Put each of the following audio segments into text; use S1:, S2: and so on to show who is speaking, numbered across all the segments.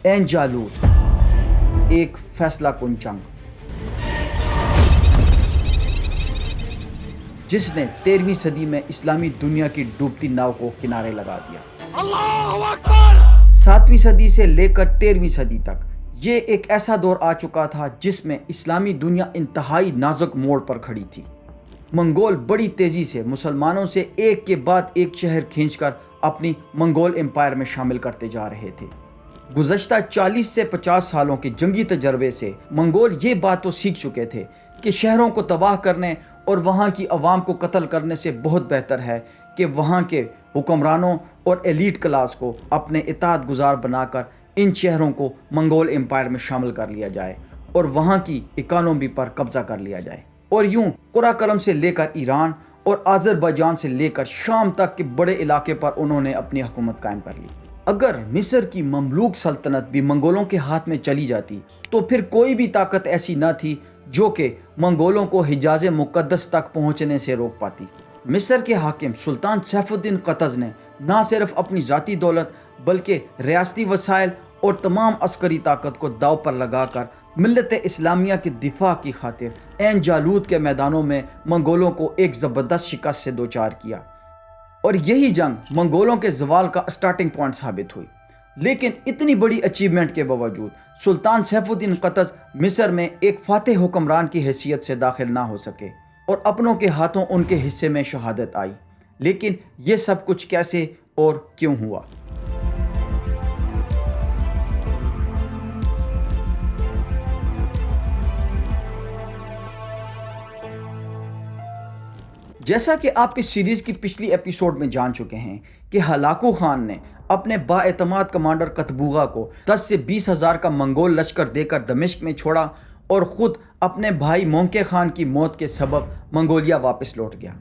S1: عین جالوت، ایک فیصلہ کن جنگ جس نے 13ویں صدی میں اسلامی دنیا کی ڈوبتی ناؤ کو کنارے لگا دیا۔
S2: اللہ اکبر!
S1: 7ویں صدی سے لے کر 13ویں صدی تک یہ ایک ایسا دور آ چکا تھا جس میں اسلامی دنیا انتہائی نازک موڑ پر کھڑی تھی۔ منگول بڑی تیزی سے مسلمانوں سے ایک کے بعد ایک شہر کھینچ کر اپنی منگول امپائر میں شامل کرتے جا رہے تھے۔ گزشتہ 40 سے 50 سالوں کے جنگی تجربے سے منگول یہ بات تو سیکھ چکے تھے کہ شہروں کو تباہ کرنے اور وہاں کی عوام کو قتل کرنے سے بہت بہتر ہے کہ وہاں کے حکمرانوں اور ایلیٹ کلاس کو اپنے اطاعت گزار بنا کر ان شہروں کو منگول امپائر میں شامل کر لیا جائے اور وہاں کی اکانومی پر قبضہ کر لیا جائے۔ اور یوں قراقرم سے لے کر ایران اور آذربائیجان سے لے کر شام تک کے بڑے علاقے پر انہوں نے اپنی حکومت قائم کر لی۔ اگر مصر کی مملوک سلطنت بھی منگولوں کے ہاتھ میں چلی جاتی تو پھر کوئی بھی طاقت ایسی نہ تھی جو کہ منگولوں کو حجاز مقدس تک پہنچنے سے روک پاتی۔ مصر کے حاکم سلطان سیف الدین قطز نے نہ صرف اپنی ذاتی دولت بلکہ ریاستی وسائل اور تمام عسکری طاقت کو داؤ پر لگا کر ملت اسلامیہ کے دفاع کی خاطر عین جالوت کے میدانوں میں منگولوں کو ایک زبردست شکست سے دوچار کیا، اور یہی جنگ منگولوں کے زوال کا اسٹارٹنگ پوائنٹ ثابت ہوئی۔ لیکن اتنی بڑی اچیومنٹ کے باوجود سلطان سیف الدین قطز مصر میں ایک فاتح حکمران کی حیثیت سے داخل نہ ہو سکے اور اپنوں کے ہاتھوں ان کے حصے میں شہادت آئی۔ لیکن یہ سب کچھ کیسے اور کیوں ہوا؟ جیسا کہ آپ اس سیریز کی پچھلی ایپیسوڈ میں جان چکے ہیں کہ ہلاکو خان نے اپنے با اعتماد کمانڈر قطبوغا کو 10 سے 20 ہزار کا منگول لشکر دے کر دمشق میں چھوڑا اور خود اپنے بھائی مونکے خان کی موت کے سبب منگولیا واپس لوٹ گیا۔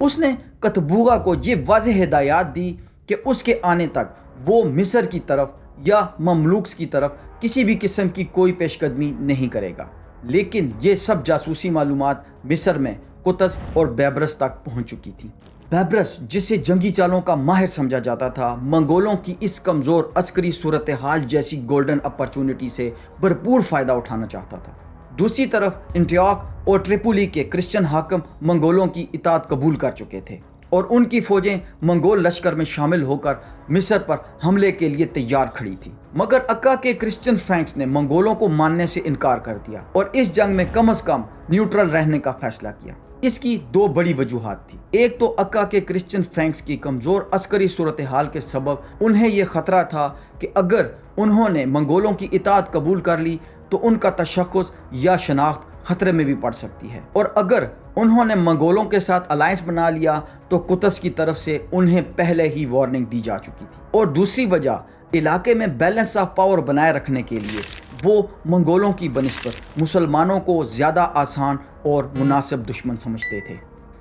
S1: اس نے قطبوغا کو یہ واضح ہدایات دی کہ اس کے آنے تک وہ مصر کی طرف یا مملوکس کی طرف کسی بھی قسم کی کوئی پیش قدمی نہیں کرے گا۔ لیکن یہ سب جاسوسی معلومات مصر میں قطز اور بیبرس تک پہنچ چکی تھی۔ بیبرس، جسے جنگی چالوں کا ماہر سمجھا جاتا تھا، منگولوں کی اس کمزور عسکری صورتحال جیسی گولڈن اپرچونٹی سے بھرپور فائدہ اٹھانا چاہتا تھا۔ دوسری طرف انٹیوک اور ٹریپولی کے کرسچن حاکم منگولوں کی اطاعت قبول کر چکے تھے اور ان کی فوجیں منگول لشکر میں شامل ہو کر مصر پر حملے کے لیے تیار کھڑی تھیں۔ مگر اکا کے کرسچن فرینکس نے منگولوں کو ماننے سے انکار کر دیا اور اس جنگ میں کم از کم نیوٹرل رہنے کا فیصلہ کیا۔ اس کی دو بڑی وجوہات تھی۔ ایک تو اکا کے کرسچن فرینکس کی کمزور عسکری صورتحال کے سبب انہیں یہ خطرہ تھا کہ اگر انہوں نے منگولوں کی اطاعت قبول کر لی تو ان کا تشخص یا شناخت خطرے میں بھی پڑ سکتی ہے، اور اگر انہوں نے منگولوں کے ساتھ الائنس بنا لیا تو قطز کی طرف سے انہیں پہلے ہی وارننگ دی جا چکی تھی۔ اور دوسری وجہ، علاقے میں بیلنس آف پاور بنائے رکھنے کے لیے وہ منگولوں کی بنسبت مسلمانوں کو زیادہ آسان اور مناسب دشمن سمجھتے تھے۔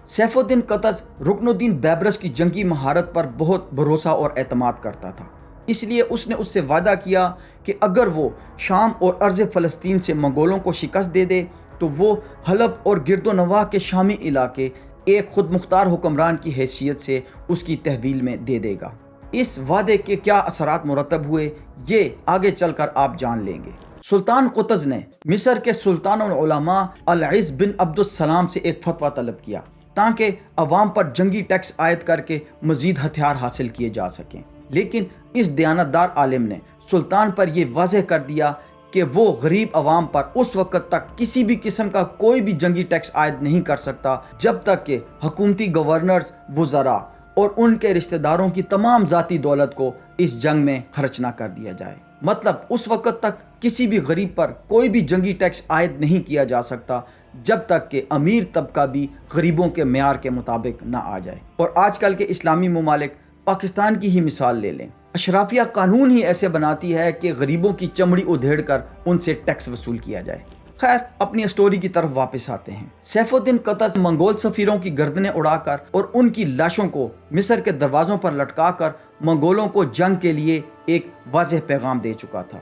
S1: سیف الدین قطز رکن الدین بیبرس کی جنگی مہارت پر بہت بھروسہ اور اعتماد کرتا تھا، اس لیے اس نے اس سے وعدہ کیا کہ اگر وہ شام اور ارض فلسطین سے منگولوں کو شکست دے دے تو وہ حلب اور گرد و نواح کے شامی علاقے ایک خود مختار حکمران کی حیثیت سے اس کی تحویل میں دے دے گا۔ اس وعدے کے کیا اثرات مرتب ہوئے یہ آگے چل کر آپ جان لیں گے۔ سلطان قطز نے مصر کے سلطان العلماء العز بن عبد السلام سے ایک فتویٰ طلب کیا تاکہ عوام پر جنگی ٹیکس عائد کر کے مزید ہتھیار حاصل کیے جا سکیں، لیکن اس دیانتدار عالم نے سلطان پر یہ واضح کر دیا کہ وہ غریب عوام پر اس وقت تک کسی بھی قسم کا کوئی بھی جنگی ٹیکس عائد نہیں کر سکتا جب تک کہ حکومتی گورنرز، وزراء اور ان کے رشتہ داروں کی تمام ذاتی دولت کو اس جنگ میں خرچ نہ کر دیا جائے۔ مطلب اس وقت تک کسی بھی غریب پر کوئی بھی جنگی ٹیکس عائد نہیں کیا جا سکتا جب تک کہ امیر طبقہ بھی غریبوں کے معیار کے مطابق نہ آ جائے۔ اور آج کل کے اسلامی ممالک، پاکستان کی ہی مثال لے لیں، اشرافیہ قانون ہی ایسے بناتی ہے کہ غریبوں کی چمڑی ادھیڑ کر ان سے ٹیکس وصول کیا جائے۔ خیر، اپنی اسٹوری کی طرف واپس آتے ہیں۔ سیف الدین قطز منگول سفیروں کی گردنیں اڑا کر اور ان کی لاشوں کو مصر کے دروازوں پر لٹکا کر منگولوں کو جنگ کے لیے ایک واضح پیغام دے چکا تھا۔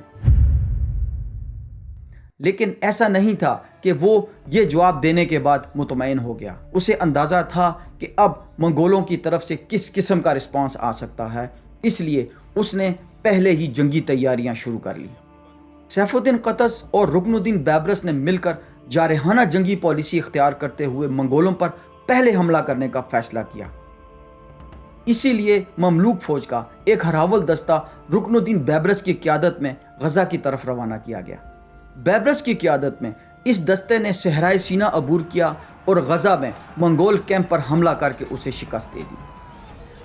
S1: لیکن ایسا نہیں تھا کہ وہ یہ جواب دینے کے بعد مطمئن ہو گیا۔ اسے اندازہ تھا کہ اب منگولوں کی طرف سے کس قسم کا رسپانس آ سکتا ہے، اس لیے اس نے پہلے ہی جنگی تیاریاں شروع کر لی۔ سیف الدین قطز اور رکن الدین بیبرس نے مل کر جارحانہ جنگی پالیسی اختیار کرتے ہوئے منگولوں پر پہلے حملہ کرنے کا فیصلہ کیا۔ اسی لیے مملوک فوج کا ایک ہراول دستہ رکن الدین بیبرس کی قیادت میں غزہ کی طرف روانہ کیا گیا۔ بیبرس کی قیادت میں اس دستے نے صحرائے سینا عبور کیا اور غزہ میں منگول کیمپ پر حملہ کر کے اسے شکست دے دی۔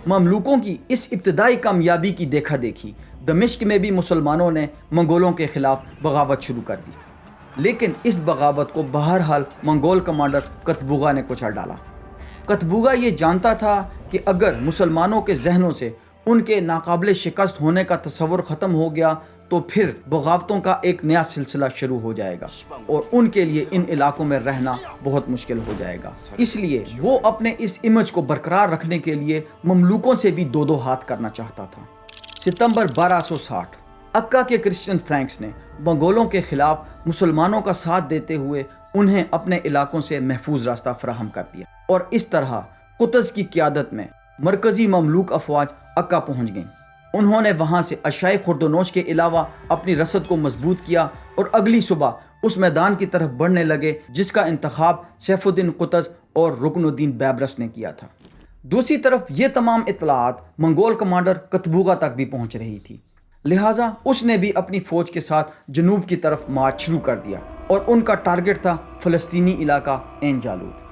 S1: مملوکوں کی اس ابتدائی کامیابی کی دیکھا دیکھی دمشق میں بھی مسلمانوں نے منگولوں کے خلاف بغاوت شروع کر دی، لیکن اس بغاوت کو بہرحال منگول کمانڈر قطبوغا نے کچل ڈالا۔ قطبوغا یہ جانتا تھا کہ اگر مسلمانوں کے ذہنوں سے ان کے ناقابل شکست ہونے کا تصور ختم ہو گیا تو پھر بغاوتوں کا ایک نیا سلسلہ شروع ہو جائے گا اور ان کے لیے ان علاقوں میں رہنا بہت مشکل ہو جائے گا۔ اس لیے وہ اپنے اس امیج کو برقرار رکھنے کے لیے مملوکوں سے بھی دو ہاتھ کرنا چاہتا تھا۔ ستمبر 1260 اکا کے کرسچن فرینکس نے منگولوں کے خلاف مسلمانوں کا ساتھ دیتے ہوئے انہیں اپنے علاقوں سے محفوظ راستہ فراہم کر دیا، اور اس طرح قطز کی قیادت میں مرکزی مملوک افواج اکا پہنچ گئیں۔ انہوں نے وہاں سے اشیائے خردونوش کے علاوہ اپنی رسد کو مضبوط کیا اور اگلی صبح اس میدان کی طرف بڑھنے لگے جس کا انتخاب سیف الدین قطز اور رکن الدین بیبرس نے کیا تھا۔ دوسری طرف یہ تمام اطلاعات منگول کمانڈر قطبوغا تک بھی پہنچ رہی تھی، لہٰذا اس نے بھی اپنی فوج کے ساتھ جنوب کی طرف مارچ شروع کر دیا اور ان کا ٹارگٹ تھا فلسطینی علاقہ عین جالوت۔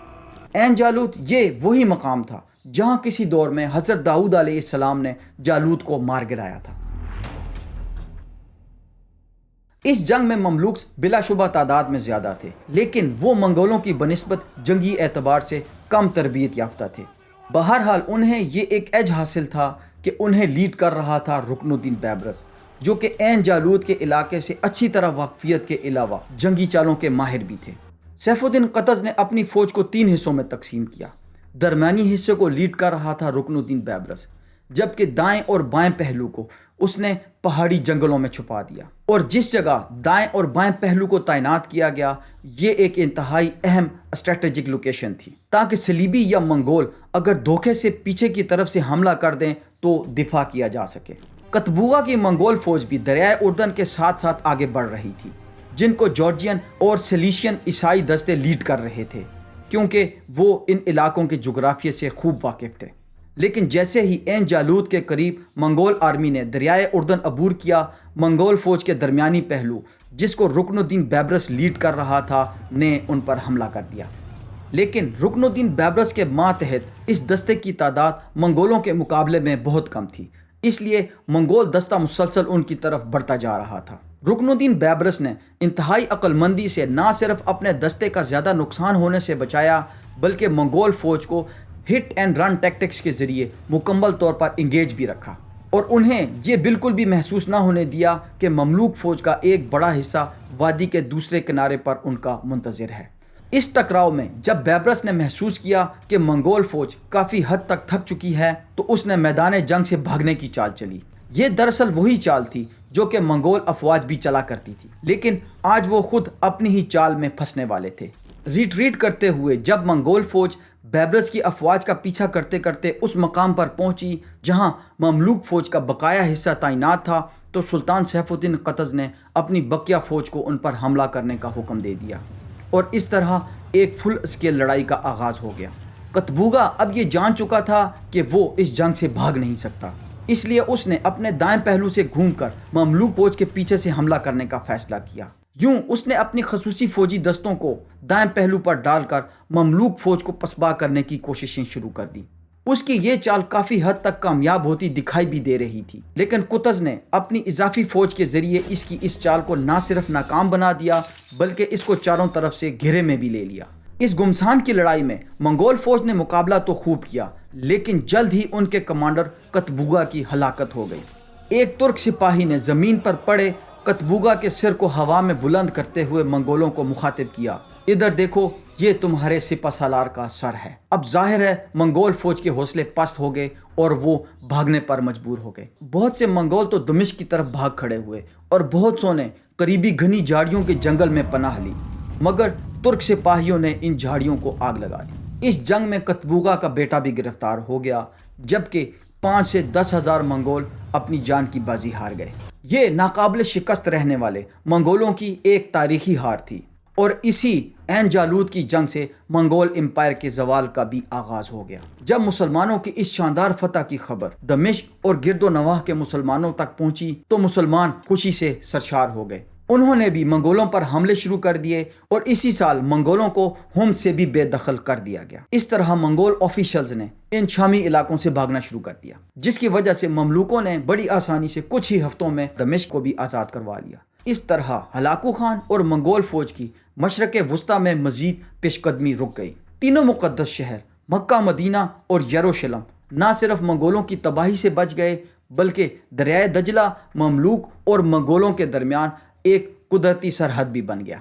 S1: عین جالوت یہ وہی مقام تھا جہاں کسی دور میں حضرت داؤد علیہ السلام نے جالوت کو مار گرایا تھا۔ اس جنگ میں مملوک بلا شبہ تعداد میں زیادہ تھے، لیکن وہ منگولوں کی بنسبت جنگی اعتبار سے کم تربیت یافتہ تھے۔ بہرحال انہیں یہ ایک ایج حاصل تھا کہ انہیں لیڈ کر رہا تھا رکن الدین بیبرس، جو کہ عین جالوت کے علاقے سے اچھی طرح واقفیت کے علاوہ جنگی چالوں کے ماہر بھی تھے۔ سیف الدین قطز نے اپنی فوج کو 3 حصوں میں تقسیم کیا۔ درمیانی حصے کو لیڈ کر رہا تھا رکن الدین بیبرس، جبکہ دائیں اور بائیں پہلو کو اس نے پہاڑی جنگلوں میں چھپا دیا، اور جس جگہ دائیں اور بائیں پہلو کو تعینات کیا گیا یہ ایک انتہائی اہم اسٹریٹجک لوکیشن تھی، تاکہ صلیبی یا منگول اگر دھوکے سے پیچھے کی طرف سے حملہ کر دیں تو دفاع کیا جا سکے۔ قطبوغا کی منگول فوج بھی دریائے اردن کے ساتھ ساتھ آگے بڑھ رہی تھی، جن کو جارجین اور سلیشین عیسائی دستے لیڈ کر رہے تھے، کیونکہ وہ ان علاقوں کے جغرافیے سے خوب واقف تھے۔ لیکن جیسے ہی عین جالوت کے قریب منگول آرمی نے دریائے اردن عبور کیا، منگول فوج کے درمیانی پہلو جس کو رکن الدین بیبرس لیڈ کر رہا تھا نے ان پر حملہ کر دیا۔ لیکن رکن الدین بیبرس کے ماتحت اس دستے کی تعداد منگولوں کے مقابلے میں بہت کم تھی، اس لیے منگول دستہ مسلسل ان کی طرف بڑھتا جا رہا تھا۔ رکن الدین بیبرس نے انتہائی عقل مندی سے نہ صرف اپنے دستے کا زیادہ نقصان ہونے سے بچایا، بلکہ منگول فوج کو ہٹ اینڈ رن ٹیکٹکس کے ذریعے مکمل طور پر انگیج بھی رکھا، اور انہیں یہ بالکل بھی محسوس نہ ہونے دیا کہ مملوک فوج کا ایک بڑا حصہ وادی کے دوسرے کنارے پر ان کا منتظر ہے۔ اس ٹکراؤ میں جب بیبرس نے محسوس کیا کہ منگول فوج کافی حد تک تھک چکی ہے تو اس نے میدان جنگ سے بھاگنے کی چال چلی۔ یہ دراصل وہی چال تھی جو کہ منگول افواج بھی چلا کرتی تھی، لیکن آج وہ خود اپنی ہی چال میں پھنسنے والے تھے۔ ریٹریٹ کرتے ہوئے جب منگول فوج بیبرس کی افواج کا پیچھا کرتے کرتے اس مقام پر پہنچی جہاں مملوک فوج کا بقایا حصہ تعینات تھا، تو سلطان سیف الدین قطز نے اپنی بقیہ فوج کو ان پر حملہ کرنے کا حکم دے دیا، اور اس طرح ایک فل اسکیل لڑائی کا آغاز ہو گیا۔ قطبوغا اب یہ جان چکا تھا کہ وہ اس جنگ سے بھاگ نہیں سکتا، اس لیے اس نے اپنے دائیں پہلو سے گھوم کر مملوک فوج کے پیچھے سے حملہ کرنے کا فیصلہ کیا۔ یوں اس نے اپنی خصوصی فوجی دستوں کو دائیں پہلو پر ڈال کر مملوک فوج کو پسپا کرنے کی کوششیں شروع کر دی۔ اس کی یہ چال کافی حد تک کامیاب ہوتی دکھائی بھی دے رہی تھی، لیکن قطز نے اپنی اضافی فوج کے ذریعے اس کی اس چال کو نہ صرف ناکام بنا دیا بلکہ اس کو چاروں طرف سے گھیرے میں بھی لے لیا۔ اس گمسان کی لڑائی میں منگول فوج نے مقابلہ تو خوب کیا، لیکن جلد ہی ان کے کمانڈر قطبوغا کی ہلاکت ہو گئی۔ ایک ترک سپاہی نے زمین پر پڑے قطبوغا کے سر کو ہوا میں بلند کرتے ہوئے منگولوں کو مخاطب کیا، ادھر دیکھو، یہ تمہارے سپہ سالار کا سر ہے۔ اب ظاہر ہے منگول فوج کے حوصلے پست ہو گئے اور وہ بھاگنے پر مجبور ہو گئے۔ بہت سے منگول تو دمشق کی طرف بھاگ کھڑے ہوئے اور بہت سو نے قریبی گھنی جھاڑیوں کے جنگل میں پناہ لی، مگر ترک سپاہیوں نے ان جھاڑیوں کو آگ لگا دی۔ اس جنگ میں قطبوغا کا بیٹا بھی گرفتار ہو گیا، جبکہ 5 سے 10 ہزار منگول اپنی جان کی بازی ہار گئے۔ یہ ناقابل شکست رہنے والے منگولوں کی ایک تاریخی ہار تھی، اور اسی عین جالوت کی جنگ سے منگول امپائر کے زوال کا بھی آغاز ہو گیا۔ جب مسلمانوں کی اس شاندار فتح کی خبر دمشق اور گرد و نواح کے مسلمانوں تک پہنچی تو مسلمان خوشی سے سرشار ہو گئے۔ انہوں نے بھی منگولوں پر حملے شروع کر دیے، اور اسی سال منگولوں کو ہوم سے بھی بے دخل کر دیا گیا۔ اس طرح منگول آفیشلز نے ان شامی علاقوں سے بھاگنا شروع کر دیا، جس کی وجہ سے مملوکوں نے بڑی آسانی سے کچھ ہی ہفتوں میں دمشق کو بھی آزاد کروا لیا۔ اس طرح ہلاکو خان اور منگول فوج کی مشرق وسطیٰ میں مزید پیش قدمی رک گئی۔ تینوں مقدس شہر مکہ، مدینہ اور یروشلم نہ صرف منگولوں کی تباہی سے بچ گئے، بلکہ دریائے دجلہ مملوک اور منگولوں کے درمیان ایک قدرتی سرحد بھی بن گیا۔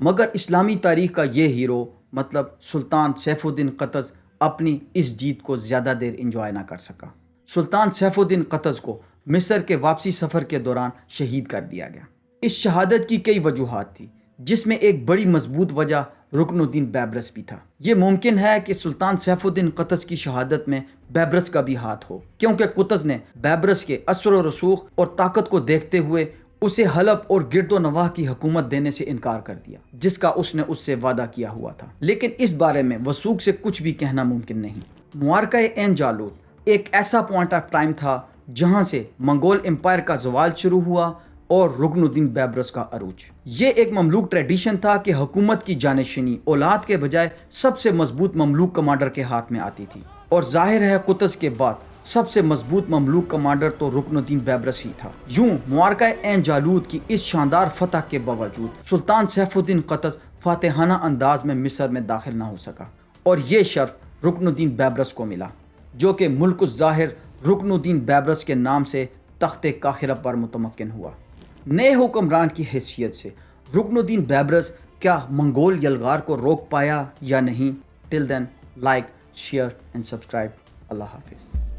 S1: مگر اسلامی تاریخ کا یہ ہیرو مطلب سلطان سیف الدین قطز اپنی اس جیت کو زیادہ دیر انجوائے نہ کر سکا۔ سلطان سیف الدین قطز کو مصر کے واپسی سفر کے دوران شہید کر دیا گیا۔ اس شہادت کی کئی وجوہات تھی، جس میں ایک بڑی مضبوط وجہ رکن الدین بیبرس بھی تھا۔ یہ ممکن ہے کہ سلطان سیف الدین قطز کی شہادت میں بیبرس کا بھی ہاتھ ہو، کیونکہ قطز نے بیبرس کے اثر و رسوخ اور طاقت کو دیکھتے ہوئے اسے حلب اور گرد و نواح کی حکومت دینے سے انکار کر دیا، جس کا اس نے اس سے وعدہ کیا ہوا تھا۔ لیکن اس بارے میں وثوق سے کچھ بھی کہنا ممکن نہیں۔ معرکہ عین جالوت ایک ایسا پوائنٹ آف ٹائم تھا جہاں سے منگول امپائر کا زوال شروع ہوا اور رکن الدین بیبرس کا عروج۔ یہ ایک مملوک ٹریڈیشن تھا کہ حکومت کی جانشینی اولاد کے بجائے سب سے مضبوط مملوک کمانڈر کے ہاتھ میں آتی تھی، اور ظاہر ہے قطز کے بعد سب سے مضبوط مملوک کمانڈر تو رکن الدین بیبرس ہی تھا۔ یوں معرکہ عین جالوت کی اس شاندار فتح کے باوجود سلطان سیف الدین قطز فاتحانہ انداز میں مصر میں داخل نہ ہو سکا، اور یہ شرف رکن الدین بیبرس کو ملا، جو کہ ملک الظاہر رکن الدین بیبرس کے نام سے تخت قاہرہ پر متمکن ہوا۔ نئے حکمران کی حیثیت سے رکن الدین بیبرس کیا منگول یلغار کو روک پایا یا نہیں؟ ٹل دین لائک، شیئر اینڈ سبسکرائب۔ اللہ حافظ۔